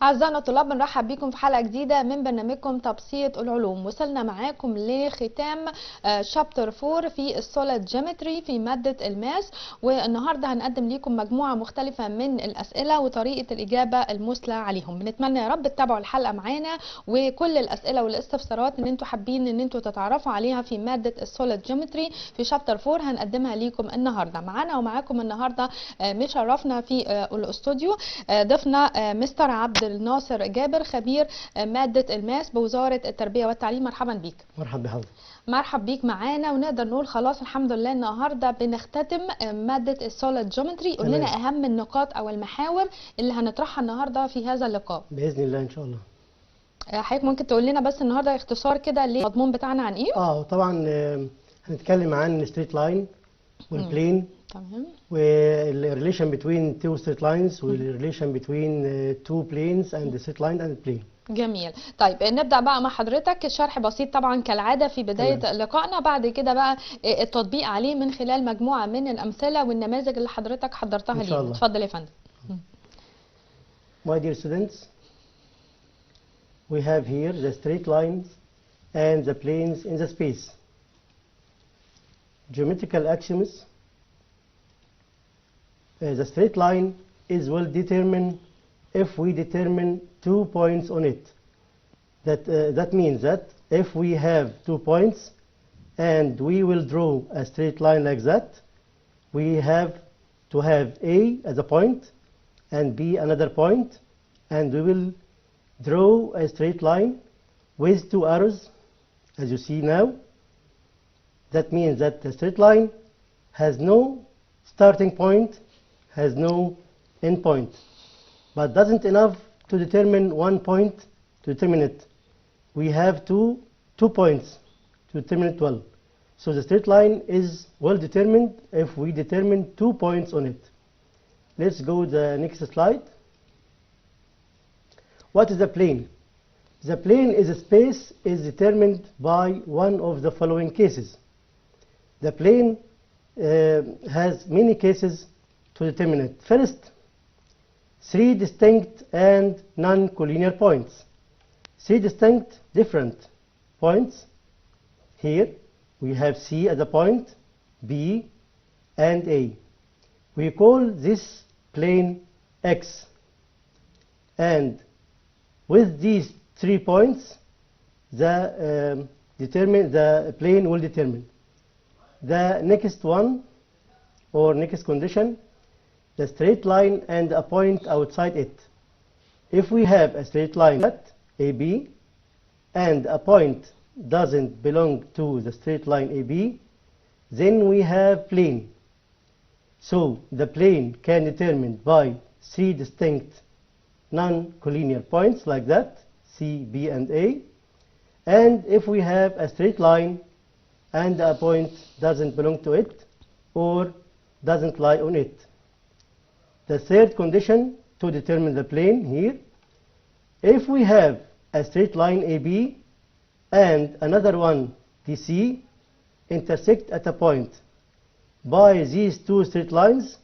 أعزائنا الطلاب، بنرحب بكم في حلقة جديدة من برنامجكم تبسيط العلوم. وصلنا معاكم لختام شابتر 4 في السوليد جيومتري في مادة الماس، والنهارده هنقدم لكم مجموعة مختلفة من الأسئلة وطريقة الإجابة المثلى عليهم. بنتمنى يا رب تتابعوا الحلقة معانا، وكل الأسئلة والاستفسارات اللي انتوا حابين ان انتوا تتعرفوا عليها في مادة السوليد جيومتري في شابتر 4 هنقدمها لكم النهارده. معانا ومعاكم النهارده مشرفنا في الاستوديو ضيفنا مستر عبد الناصر جابر، خبير مادة الماس بوزارة التربية والتعليم. مرحبا بيك. مرحبا بحضرتك. مرحب بيك معانا، ونقدر نقول خلاص الحمد لله النهارده بنختتم مادة السوليد جيومتري. قول لنا اهم النقاط او المحاور اللي هنطرحها النهارده في هذا اللقاء باذن الله ان شاء الله. حضرتك ممكن تقول لنا بس النهارده اختصار كده للمضمون بتاعنا عن ايه؟ طبعا هنتكلم عن الستريت لاين والبلين. تمام. والريليشن بين تو ستريت لاينز والريليشن بين تو بلينز اند ستريت لاين اند بلين. جميل. طيب نبدأ بقى مع حضرتك. شرح بسيط طبعا كالعادة في بداية لقائنا، بعد كده بقى التطبيق عليه من خلال مجموعة من الأمثلة والنماذج اللي حضرتك حضرتها لينا. اتفضل يا فندم. My dear students, we have here the straight lines and the planes in the space. Geometrical axioms. The straight line is well determined if we determine 2 points on it. That means that if we have 2 points and we will draw a straight line like that, we have to have A as a point and B another point, and we will draw a straight line with 2 arrows as you see now. That means that the straight line has no starting point, has no end point, but doesn't enough to determine 1 point to determine it. We have two points to determine it well. So the straight line is well determined if we determine 2 points on it. Let's go to the next slide. What is the plane? The plane is a space is determined by one of the following cases. The plane has many cases to determine it. First, 3 distinct and non-collinear points. 3 distinct different points. Here we have C as a point, B and A. We call this plane X. And with these 3 points, the plane will determine. The next one or next condition, the straight line and a point outside it. If we have a straight line at AB and a point doesn't belong to the straight line AB, then we have plane. So the plane can be determined by 3 distinct non-collinear points like that, C, B and A. And if we have a straight line and a point doesn't belong to it or doesn't lie on it. The third condition to determine the plane here, if we have a straight line AB and another one DC intersect at a point by these 2 straight lines,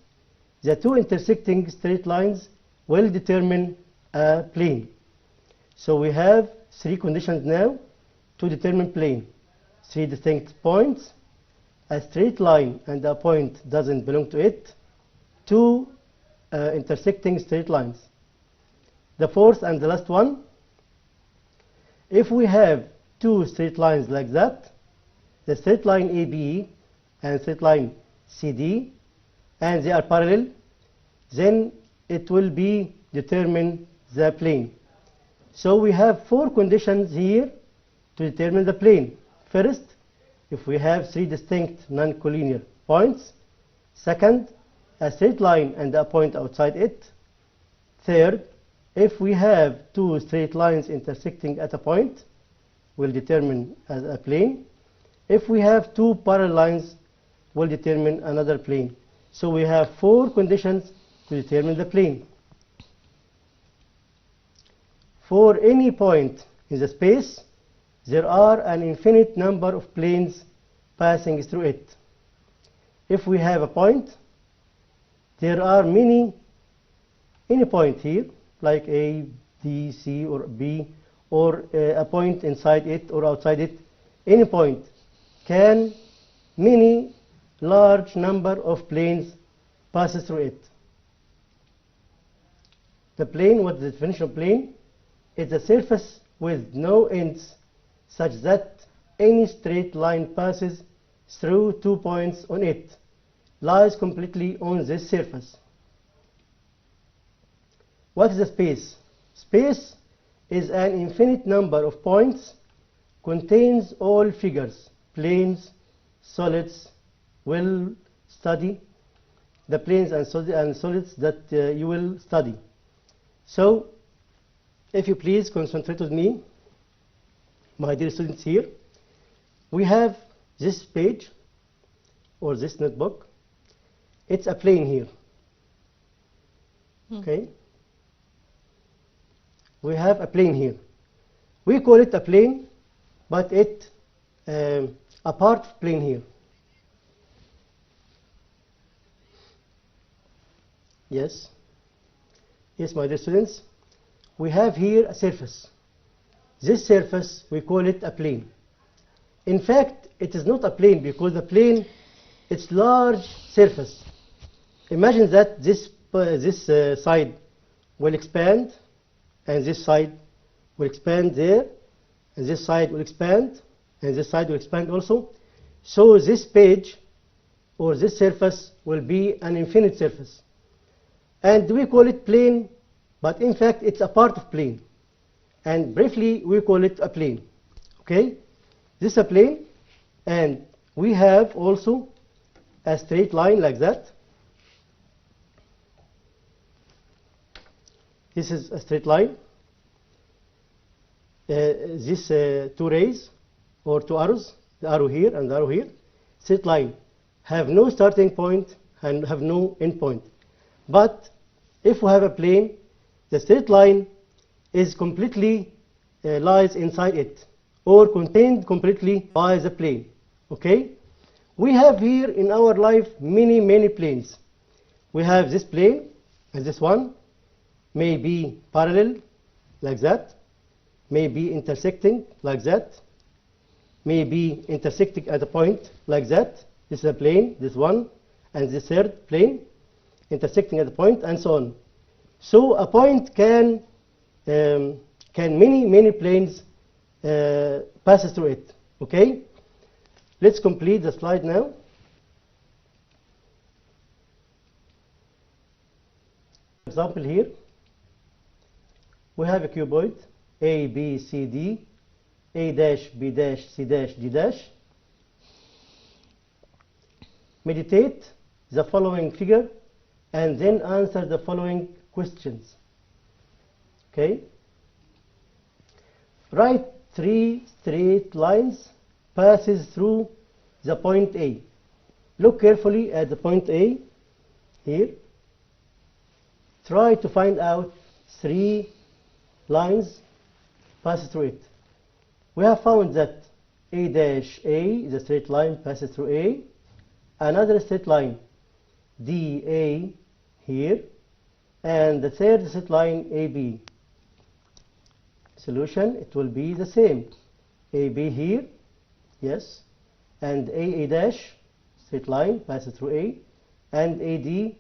the 2 intersecting straight lines will determine a plane. So we have 3 conditions now to determine plane. 3 distinct points, a straight line and a point doesn't belong to it, 2 intersecting straight lines. The fourth and the last one, if we have 2 straight lines like that, the straight line AB and straight line CD, and they are parallel, then it will be determine the plane. So we have 4 conditions here to determine the plane. First, if we have 3 distinct non-collinear points. Second, a straight line and a point outside it. Third, if we have 2 straight lines intersecting at a point, will determine as a plane. If we have 2 parallel lines, will determine another plane. So we have 4 conditions to determine the plane. For any point in the space, there are an infinite number of planes passing through it. If we have a point, there are any point here like A, D, D, C, or B, or a point inside it or outside it, any point, can many large number of planes passes through it. The plane, what is the definition of plane? It's a surface with no ends such that any straight line passes through 2 points on it, lies completely on this surface. What is a space? Space is an infinite number of points, contains all figures, planes, solids. Will study the planes and solids that you will study. So, if you please concentrate with me, my dear students here. We have this page or this notebook. It's a plane here. Okay. We have a plane here. We call it a plane, but it a part of plane here. Yes. Yes, my dear students. We have here a surface. This surface, we call it a plane. In fact, it is not a plane because the plane, it's large surface. Imagine that this side will expand, and this side will expand there, and this side will expand, and this side will expand also. So this page or this surface will be an infinite surface. And we call it plane, but in fact it's a part of plane. And briefly we call it a plane. Okay? This is a plane, and we have also a straight line like that. This is a straight line. These two rays or two arrows, the arrow here and the arrow here, straight line, have no starting point and have no end point. But if we have a plane, the straight line is completely lies inside it, or contained completely by the plane. Okay? We have here in our life many planes. We have this plane, and this one may be parallel like that, may be intersecting like that, may be intersecting at a point like that. This is a plane, this one, and this third plane intersecting at a point, and so on. So a point can many planes passes through it. Okay? Let's complete the slide now. Example here. We have a cuboid A, B, C, D, A dash, B dash, C dash, D dash. Meditate the following figure and then answer the following questions. Okay? Write 3 straight lines passes through the point A. Look carefully at the point A here. Try to find out 3 lines passes through it. We have found that A dash A is a straight line passes through A. Another straight line DA here, and the third straight line AB. Solution, it will be the same. AB here, yes, and AA dash straight line passes through A, and AD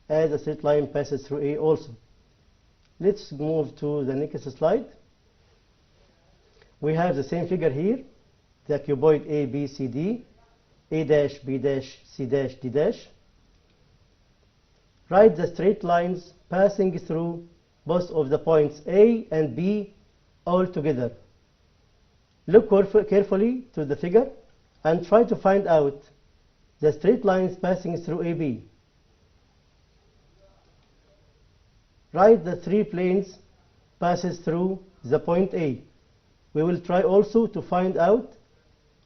as a straight line passes through A also. Let's move to the next slide. We have the same figure here, the cuboid A, B, C, D, A dash, B dash, C dash, D dash. Write the straight lines passing through both of the points A and B all together. Look carefully to the figure and try to find out the straight lines passing through AB. Write the 3 planes passes through the point A. We will try also to find out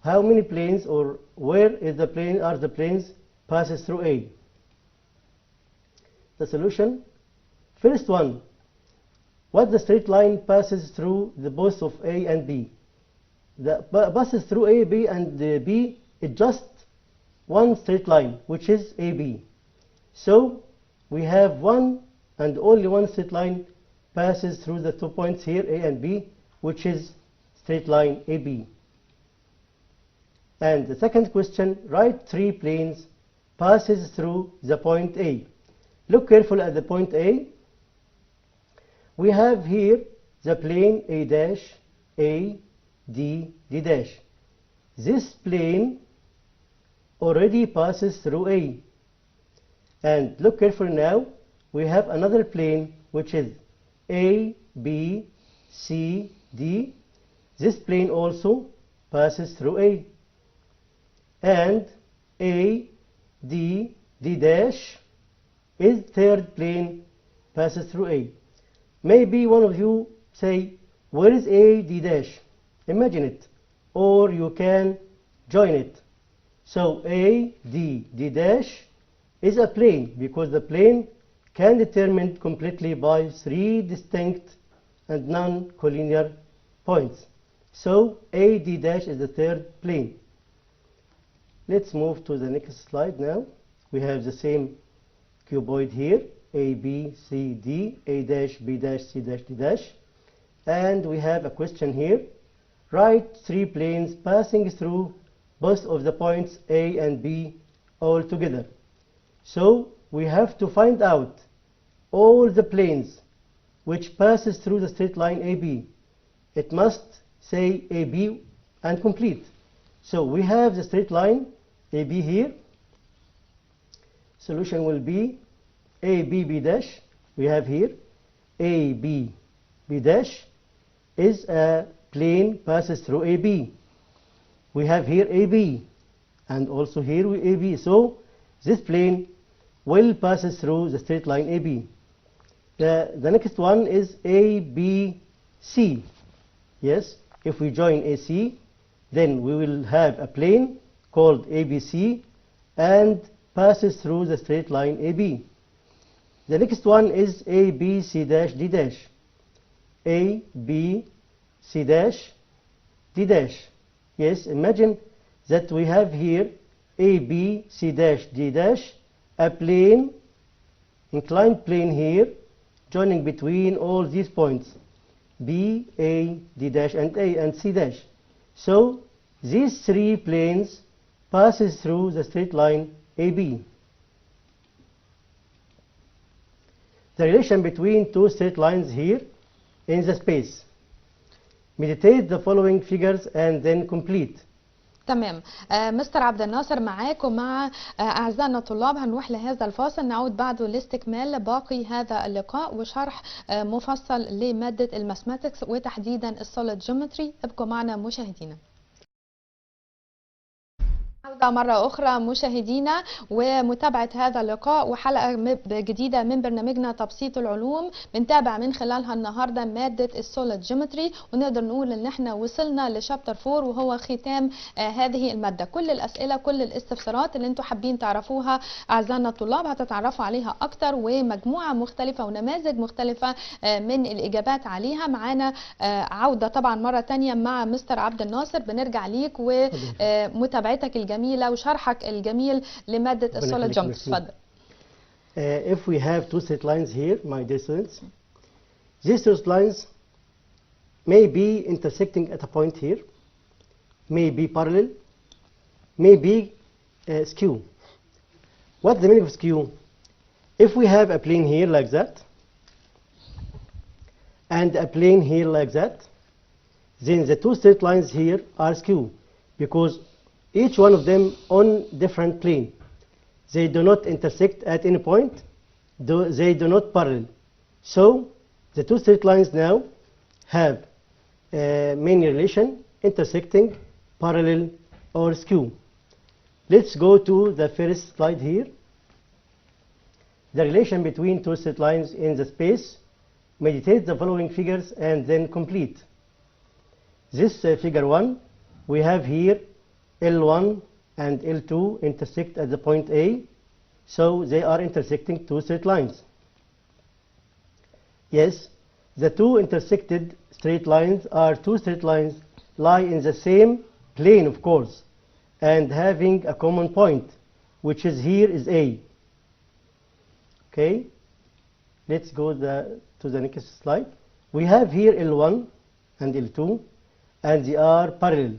how many planes or where is the plane are the planes passes through A. The solution, first one, what the straight line passes through the both of A and B. The passes through A, B, and B is just one straight line, which is AB. So we have one and only one straight line passes through the 2 points here, A and B, which is straight line AB. And the second question, write 3 planes passes through the point A. Look carefully at the point A. We have here the plane A dash, A, D, D dash. This plane already passes through A. And look carefully now, we have another plane which is A, B, C, D. This plane also passes through A. And A, D, D dash is third plane passes through A. Maybe one of you say, where is A, D dash? Imagine it, or you can join it. So A, D, D dash is a plane because the plane can be determined completely by 3 distinct and non-collinear points. So A, D dash is the third plane. Let's move to the next slide now. We have the same cuboid here, A, B, C, D, A dash, B dash, C dash, D dash. And we have a question here. Write 3 planes passing through both of the points A and B all together. So we have to find out all the planes which passes through the straight line AB. It must say AB and complete. So we have the straight line AB here. Solution will be AB, B dash. We have here AB, B dash is a plane passes through AB. We have here AB and also here AB. So this plane will passes through the straight line AB. The next one is ABC. Yes, if we join AC, then we will have a plane called ABC and passes through the straight line AB. The next one is ABC dash D dash. A, B, C dash, D dash. Yes, imagine that we have here A, B, C dash, D dash, a plane, inclined plane here, joining between all these points, B, A, D dash, and A, and C dash. So these 3 planes passes through the straight line AB. The relation between 2 straight lines here in the space. Meditate the following figures and then complete. تمام. مستر عبد الناصر معاك ومع أعزائنا الطلاب هنروح لهذا الفاصل، نعود بعده لاستكمال باقي هذا اللقاء وشرح مفصل لمادة الماثماتكس وتحديدا السوليد جيومتري. ابقوا معنا مشاهدينا. عودة مرة أخرى مشاهدينا ومتابعة هذا اللقاء وحلقة جديدة من برنامجنا تبسيط العلوم. بنتابع من خلالها النهاردة مادة السوليد جيومتري، ونقدر نقول إن احنا وصلنا لشابتر 4 وهو ختام هذه المادة. كل الأسئلة كل الاستفسارات اللي انتم حابين تعرفوها أعزائنا الطلاب هتتعرفوا عليها أكتر، ومجموعة مختلفة ونماذج مختلفة من الإجابات عليها. معانا عودة طبعا مرة تانية مع مستر عبد الناصر. بنرجع ليك ومتابعتك الجميلة وشرحك الجميل لمادة السوليد جيومتري. اتفضل. If we have 2 straight lines here, my dear students, these straight lines may be intersecting at a point here, may be parallel, may be skew. What's the meaning of skew? If we have a plane here like that and a plane here like that, then the 2 straight lines here are skew because each one of them on different plane. They do not intersect at any point. They do not parallel. So the 2 straight lines now have main relation, intersecting, parallel, or skew. Let's go to the first slide here. The relation between 2 straight lines in the space. Meditate the following figures and then complete. This figure 1, we have here L1 and L2 intersect at the point A, so they are intersecting 2 straight lines. Yes, the 2 intersected straight lines are 2 straight lines lie in the same plane, of course, and having a common point, which is here is A. Okay, let's go to the next slide. We have here L1 and L2, and they are parallel.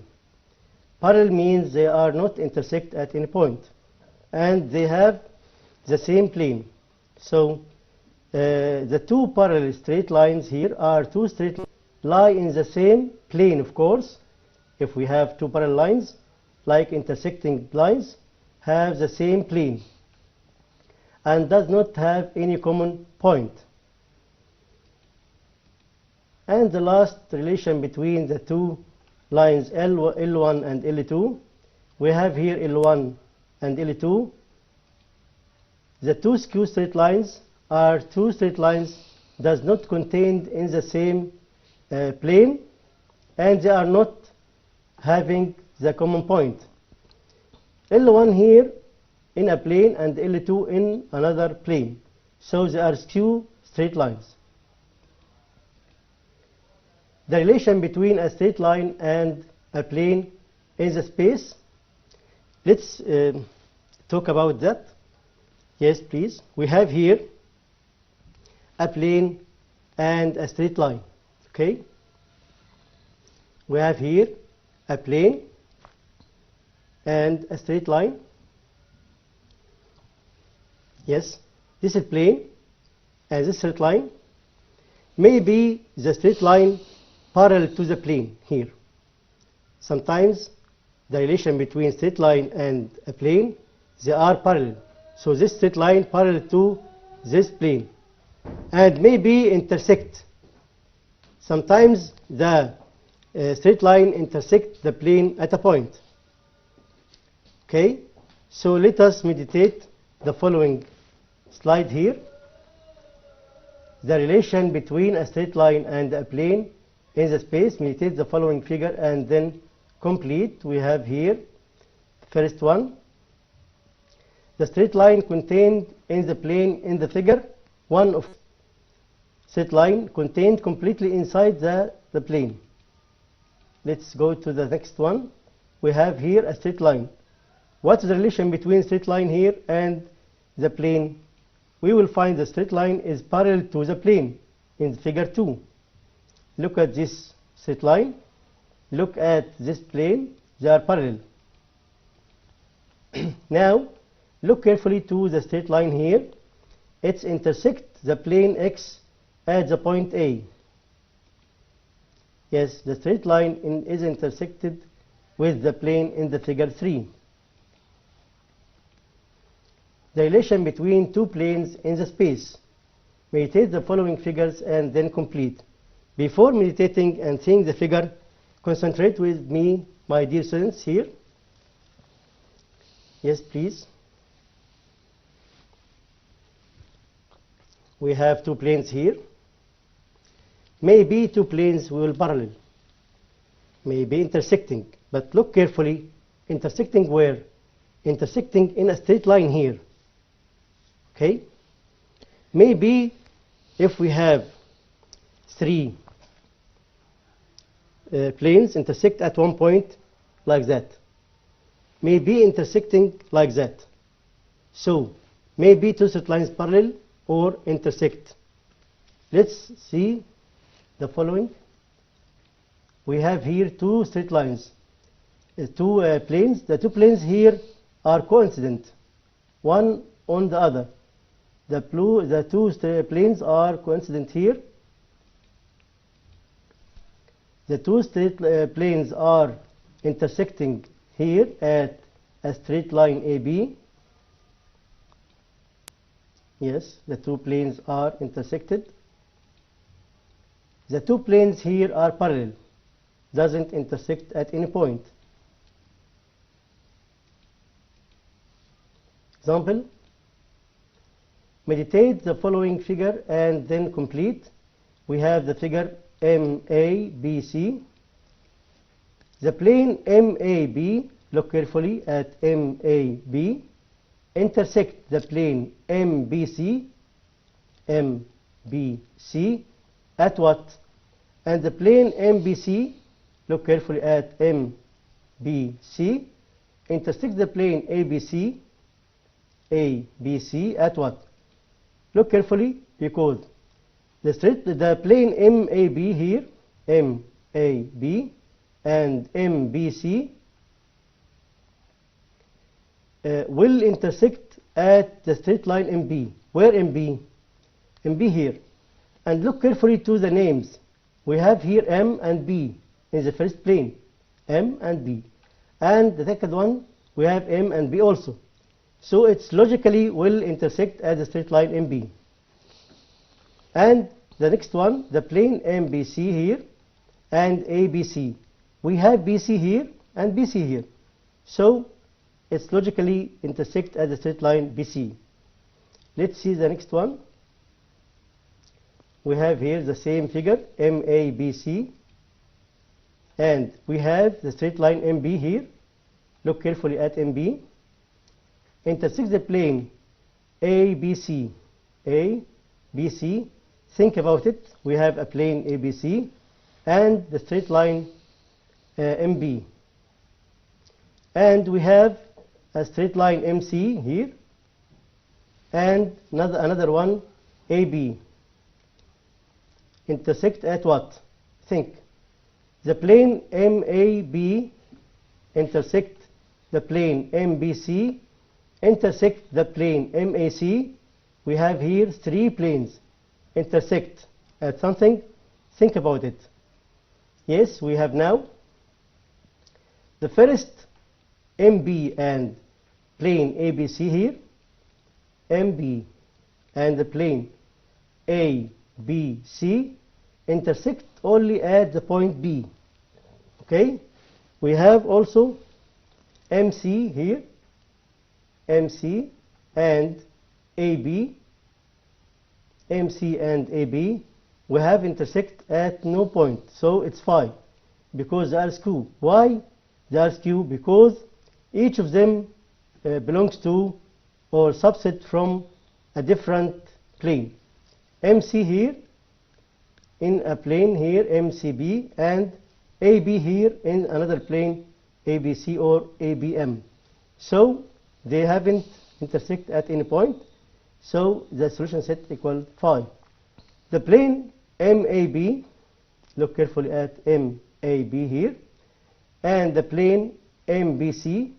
Parallel means they are not intersect at any point, and they have the same plane. So the two parallel straight lines here are two straight lines lie in the same plane, of course. If we have two parallel lines, like intersecting lines, have the same plane and does not have any common point. And the last relation between the two lines L1 and L2, we have here L1 and L2. The two skew straight lines are two straight lines does not contained in the same plane, and they are not having the common point. L1 here in a plane and L2 in another plane, so they are skew straight lines. The relation between a straight line and a plane in the space, let's talk about that. Yes, please. We have here a plane and a straight line. Okay? We have here a plane and a straight line. Yes, this is plane and this straight line. Maybe the straight line parallel to the plane here. Sometimes the relation between straight line and a plane, they are parallel. So this straight line parallel to this plane and maybe intersect. Sometimes the straight line intersect the plane at a point. Okay, so let us meditate the following slide here. The relation between a straight line and a plane in the space. Meditate the following figure and then complete. We have here first one. The straight line contained in the plane in the figure. One of straight line contained completely inside the plane. Let's go to the next one. We have here a straight line. What is the relation between straight line here and the plane? We will find the straight line is parallel to the plane in figure 2. Look at this straight line. Look at this plane. They are parallel. Now, look carefully to the straight line here. It intersects the plane X at the point A. Yes, the straight line is intersected with the plane in the figure 3. The relation between two planes in the space. Meditate the following figures and then complete. Before meditating and seeing the figure, concentrate with me, my dear students, here. Yes, please. We have two planes here. Maybe two planes will parallel. Maybe intersecting. But look carefully. Intersecting where? Intersecting in a straight line here. Okay? Maybe if we have three planes intersect at one point like that. Maybe intersecting like that. So, maybe two straight lines parallel or intersect. Let's see the following. We have here two straight lines, two planes. The two planes here are coincident, one on the other. The two planes are coincident here. The two straight planes are intersecting here at a straight line AB. Yes, the two planes are intersected. The two planes here are parallel, doesn't intersect at any point. Example, meditate the following figure and then complete. We have the figure MABC. The plane MAB, look carefully at MAB, intersect the plane MBC at what? And the plane MBC, look carefully at MBC, intersects the plane ABC at what? Look carefully, because the plane MAB here, MAB and MBC will intersect at the straight line MB. Where MB? MB here. And look carefully to the names. We have here M and B in the first plane, M and B. And the second one, we have M and B also. So it's logically will intersect at the straight line MB. And the next one, the plane MBC here and ABC. We have BC here and BC here. So it's logically intersect at the straight line BC. Let's see the next one. We have here the same figure, MABC. And we have the straight line MB here. Look carefully at MB. Intersects the plane ABC. ABC. Think about it. We have a plane ABC and the straight line MB. And we have a straight line MC here and another one AB. Intersect at what? Think. The plane MAB intersect the plane MBC, intersect the plane MAC. We have here three planes intersect at something. Think about it. Yes, we have now the first MB and plane ABC here, MB and the plane ABC intersect only at the point B. Okay, we have also MC here, MC and AB, MC and AB. We have intersect at no point, so it's 5 because they are skew. Why they are skew? Because each of them belongs to or subset from a different plane. MC here in a plane here, MCB, and AB here in another plane, ABC or ABM. So they haven't intersect at any point, so the solution set equal 5. The plane MAB, look carefully at MAB here, and the plane MBC,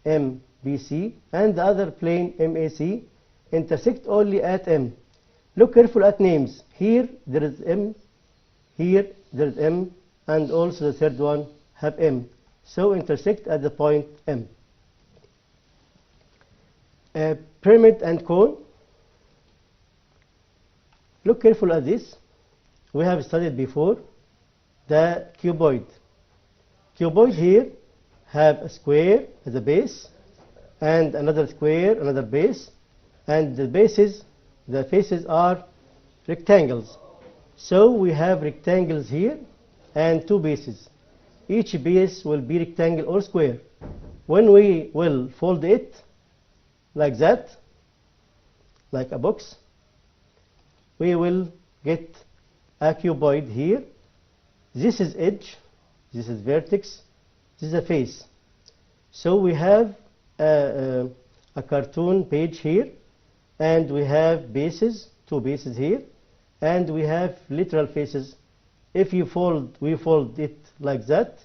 MBC, and the other plane MAC intersect only at M. Look carefully at names. Here there is M, here there is M, and also the third one have M. So intersect at the point M. Pyramid and cone. Look carefully at this. We have studied before the cuboid. Cuboid here have a square as a base and another square, another base, and the bases, the faces are rectangles. So we have rectangles here and two bases. Each base will be rectangle or square. When we will fold it like that, like a box, we will get a cuboid here. This is edge, this is vertex, this is a face. So we have a cartoon page here, and we have bases, two bases here, and we have literal faces. If we fold it like that,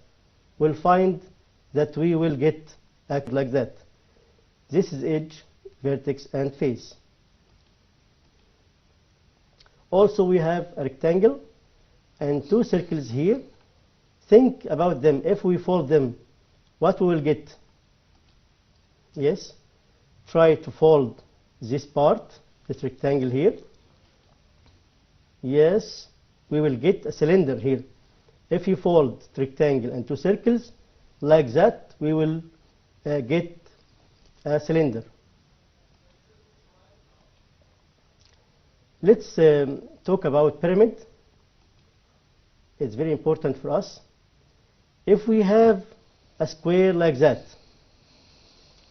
we'll find that we will get like that. This is edge, vertex, and face. Also we have a rectangle and two circles here. Think about them. If we fold them, what we will get? Yes, try to fold this part, this rectangle here. Yes, we will get a cylinder here. If you fold the rectangle and two circles like that, we will get a cylinder. Let's talk about pyramid. It's very important for us. If we have a square like that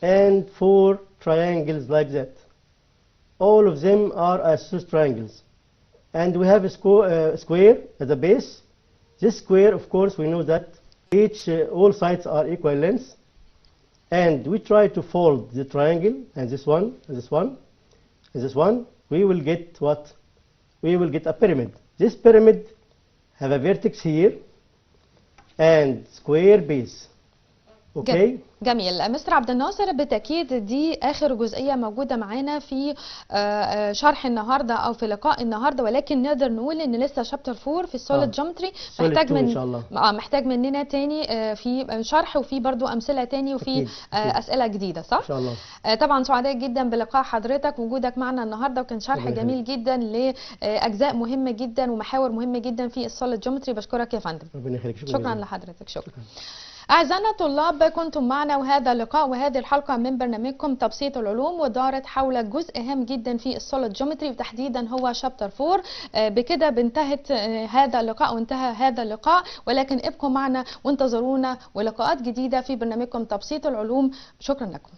and four triangles like that, all of them are isosceles triangles, and we have a square as a base. This square, of course, we know that all sides are equal length, and we try to fold the triangle and this one and this one and this one. We will get what? we will get a pyramid. This pyramid have a vertex here and square base. اوكي. جميل. مستر عبد الناصر، بالتاكيد دي اخر جزئيه موجوده معانا في شرح النهارده او في لقاء النهارده، ولكن نقدر نقول ان لسه شابتر 4 في السوليد جيومتري محتاج إن شاء الله. محتاج مننا تاني في شرح، وفي برضو امثله تاني، وفي أكيد. اسئله جديده، صح؟ ان شاء الله. طبعا سعداء جدا بلقاء حضرتك ووجودك معنا النهارده، وكان شرح جميل جدا لاجزاء مهمه جدا ومحاور مهمه جدا في السوليد جيومتري. بشكرك يا فندم. ربنا يخليك. شكرا لحضرتك. شكرا. أعزائنا الطلاب، كنتم معنا وهذا اللقاء وهذه الحلقة من برنامجكم تبسيط العلوم، ودارت حول جزء هام جدا في السوليد جيومتري، وتحديدا هو شابتر 4. بكده بانتهت هذا اللقاء وانتهى هذا اللقاء، ولكن ابقوا معنا وانتظرونا ولقاءات جديدة في برنامجكم تبسيط العلوم. شكرا لكم.